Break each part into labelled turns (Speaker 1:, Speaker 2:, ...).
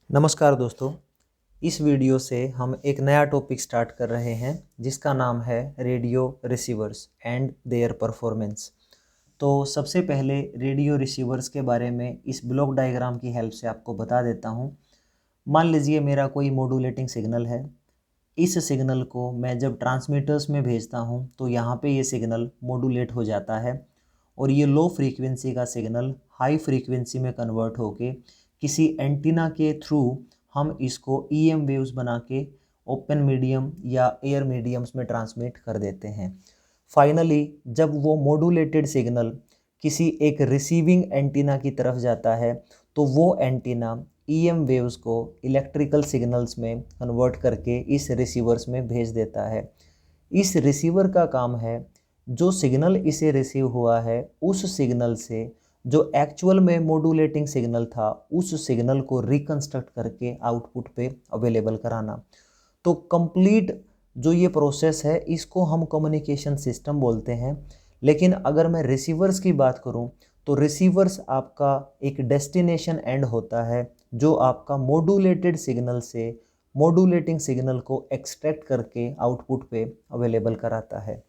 Speaker 1: नमस्कार दोस्तों। इस वीडियो से हम एक नया टॉपिक स्टार्ट कर रहे हैं जिसका नाम है radio receivers and their performance. तो सबसे पहले रेडियो रिसीवर्स के बारे में इस ब्लॉक डायग्राम की हेल्प से आपको बता देता हूँ। मान लीजिए मेरा कोई मॉड्यूलेटिंग सिग्नल है। इस सिग्नल को मैं जब ट्रांसमीटर्स में भेजता हूँ तो यहाँ पे ये सिग्नल मॉड्यूलेट हो जाता है और ये लो फ्रीक्वेंसी का सिग्नल हाई फ्रीक्वेंसी में कन्वर्ट होके किसी एंटीना के थ्रू हम इसको ईएम वेव्स बना के ओपन मीडियम या एयर मीडियम्स में ट्रांसमिट कर देते हैं। फाइनली जब वो मॉड्यूलेटेड सिग्नल किसी एक रिसीविंग एंटीना की तरफ जाता है तो वो एंटीना ईएम वेव्स को इलेक्ट्रिकल सिग्नल्स में कन्वर्ट करके इस रिसीवर्स में भेज देता है। इस रिसीवर का काम है जो सिग्नल इसे रिसीव हुआ है उस सिग्नल से जो एक्चुअल में मॉड्यूलेटिंग सिग्नल था उस सिग्नल को रिकंस्ट्रक्ट करके आउटपुट पे अवेलेबल कराना। तो कंप्लीट जो ये प्रोसेस है इसको हम कम्युनिकेशन सिस्टम बोलते हैं। लेकिन अगर मैं रिसीवर्स की बात करूं तो रिसीवर्स आपका एक डेस्टिनेशन एंड होता है जो आपका मॉड्यूलेटेड सिग्नल से मॉड्यूलेटिंग सिग्नल को एक्सट्रैक्ट करके आउटपुट पे अवेलेबल कराता है।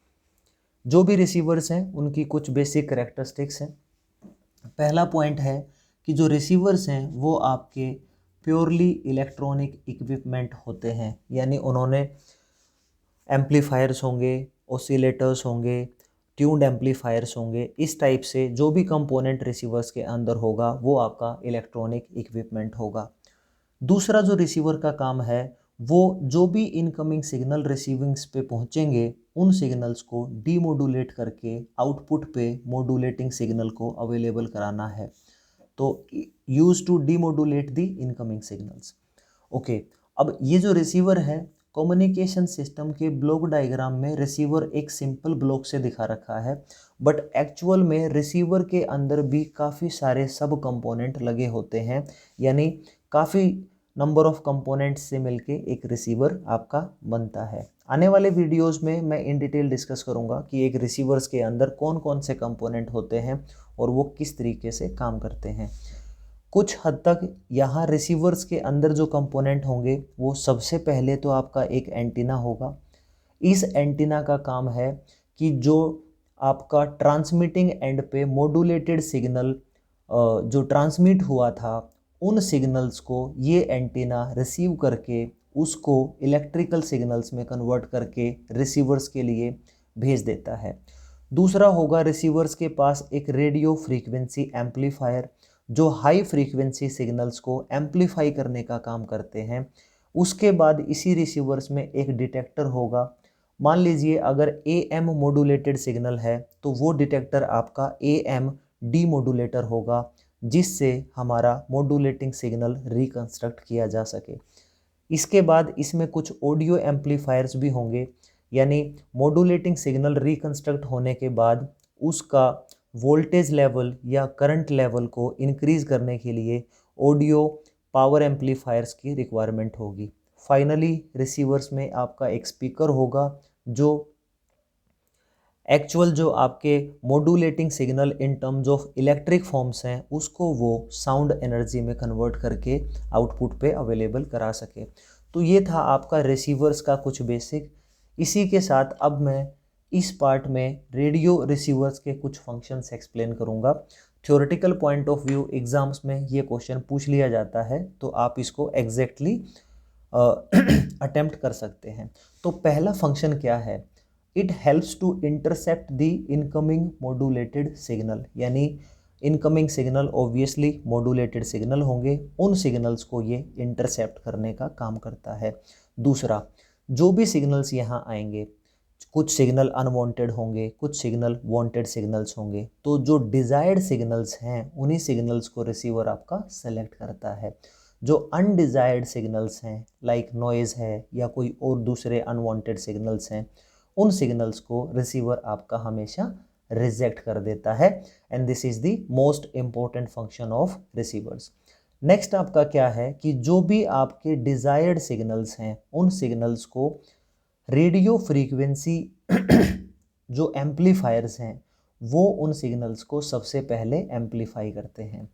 Speaker 1: जो भी रिसीवर्स हैं उनकी कुछ बेसिक करैक्टरिस्टिक्स हैं। पहला पॉइंट है कि जो रिसीवर्स हैं वो आपके प्योरली इलेक्ट्रॉनिक इक्विपमेंट होते हैं, यानी उन्होंने एम्पलीफायर्स होंगे, ऑसिलेटर्स होंगे, ट्यून्ड एम्पलीफायर्स होंगे। इस टाइप से जो भी कंपोनेंट रिसीवर्स के अंदर होगा वो आपका इलेक्ट्रॉनिक इक्विपमेंट होगा। दूसरा जो रिसीवर का काम है वो जो भी इनकमिंग सिग्नल रिसीविंग्स पे पहुंचेंगे उन सिग्नल्स को डीमोडुलेट करके आउटपुट पे मॉड्यूलेटिंग सिग्नल को अवेलेबल कराना है। तो use to demodulate the incoming signals. Okay, अब ये जो रिसीवर है कम्युनिकेशन सिस्टम के ब्लॉक डायग्राम में रिसीवर एक सिंपल ब्लॉक से दिखा रखा है, बट एक्चुअल में रिसीवर के अंदर भी काफ़ी सारे सब कंपोनेंट लगे होते हैं, यानी काफ़ी नंबर ऑफ कंपोनेंट्स से मिलके एक रिसीवर आपका बनता है। आने वाले वीडियोस में मैं इन डिटेल डिस्कस करूंगा कि एक रिसीवर्स के अंदर कौन कौन से कंपोनेंट होते हैं और वो किस तरीके से काम करते हैं। कुछ हद तक यहाँ रिसीवर्स के अंदर जो कंपोनेंट होंगे वो सबसे पहले तो आपका एक एंटीना होगा। इस एंटीना का काम है कि जो आपका ट्रांसमिटिंग एंड पे मॉड्यूलेटेड सिग्नल जो ट्रांसमिट हुआ था उन सिग्नल्स को ये एंटीना रिसीव करके उसको इलेक्ट्रिकल सिग्नल्स में कन्वर्ट करके रिसीवर्स के लिए भेज देता है। दूसरा होगा रिसीवर्स के पास एक रेडियो फ्रीक्वेंसी एम्पलीफायर जो हाई फ्रीक्वेंसी सिग्नल्स को एम्पलीफाई करने का काम करते हैं। उसके बाद इसी रिसीवर्स में एक डिटेक्टर होगा। मान लीजिए अगर AM मॉड्यूलेटेड सिग्नल है तो वो डिटेक्टर आपका AM डीमॉड्यूलेटर होगा जिससे हमारा मॉड्यूलेटिंग सिग्नल रिकंस्ट्रक्ट किया जा सके। इसके बाद इसमें कुछ ऑडियो एम्पलीफायर्स भी होंगे, यानी मॉड्यूलेटिंग सिग्नल रिकंस्ट्रक्ट होने के बाद उसका वोल्टेज लेवल या करंट लेवल को इंक्रीज करने के लिए ऑडियो पावर एम्पलीफायर्स की रिक्वायरमेंट होगी। फाइनली रिसीवर्स में आपका एक स्पीकर होगा जो एक्चुअल जो आपके modulating signal in terms of electric forms हैं उसको वो साउंड एनर्जी में कन्वर्ट करके आउटपुट पे अवेलेबल करा सके। तो ये था आपका रिसीवर्स का कुछ बेसिक। इसी के साथ अब मैं इस पार्ट में रेडियो रिसीवर्स के कुछ फंक्शंस एक्सप्लेन करूँगा। Theoretical point of view exams में ये क्वेश्चन पूछ लिया जाता है तो आप इसको एग्जैक्टली अटेम्प्ट कर सकते हैं। तो पहला फंक्शन क्या है? It helps to intercept the incoming modulated signal, यानी incoming signal obviously modulated signal होंगे, उन सिग्नल्स को ये इंटरसेप्ट करने का काम करता है। दूसरा, जो भी सिग्नल्स यहाँ आएंगे कुछ सिग्नल अनवांटेड होंगे, कुछ सिग्नल वांटेड सिग्नल्स होंगे, तो जो डिजायर्ड सिग्नल्स हैं उन्हीं सिग्नल्स को रिसीवर आपका सेलेक्ट करता है। जो अनडिजायर्ड सिग्नल्स हैं लाइक नॉइज़ है या कोई और दूसरे अनवांटेड सिग्नल्स हैं उन सिग्नल्स को रिसीवर आपका हमेशा रिजेक्ट कर देता है। And this is the most important function of receivers. Next आपका क्या है कि जो भी आपके डिजायर्ड सिग्नल्स हैं उन सिग्नल्स को रेडियो फ्रीक्वेंसी जो एम्पलीफायर्स हैं वो उन सिग्नल्स को सबसे पहले एम्पलीफाई करते हैं।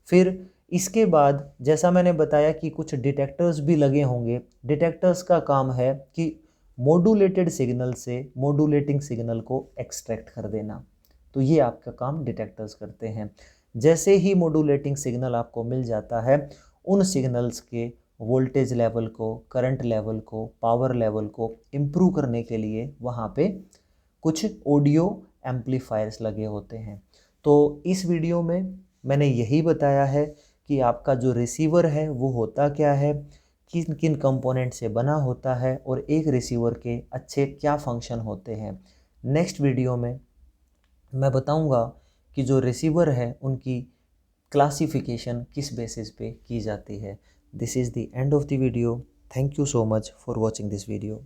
Speaker 1: फिर इसके बाद जैसा मैंने बताया कि कुछ डिटेक्टर्स भी लगे होंगे। डिटेक्टर्स का काम है कि मॉड्यूलेटेड सिग्नल से मॉड्यूलेटिंग सिग्नल को एक्सट्रैक्ट कर देना। तो ये आपका काम डिटेक्टर्स करते हैं। जैसे ही मॉड्यूलेटिंग सिग्नल आपको मिल जाता है, उन सिग्नल्स के वोल्टेज लेवल को, करंट लेवल को, पावर लेवल को इम्प्रूव करने के लिए वहाँ पे कुछ ऑडियो एम्पलीफायर्स लगे होते हैं। तो इस वीडियो में मैंने यही बताया है कि आपका जो रिसीवर है वो होता क्या है, किन किन कंपोनेंट से बना होता है और एक रिसीवर के अच्छे क्या फंक्शन होते हैं। नेक्स्ट वीडियो में मैं बताऊंगा कि जो रिसीवर है उनकी क्लासिफिकेशन किस बेसिस पे की जाती है। This is the end of the video. Thank you so much for watching this video.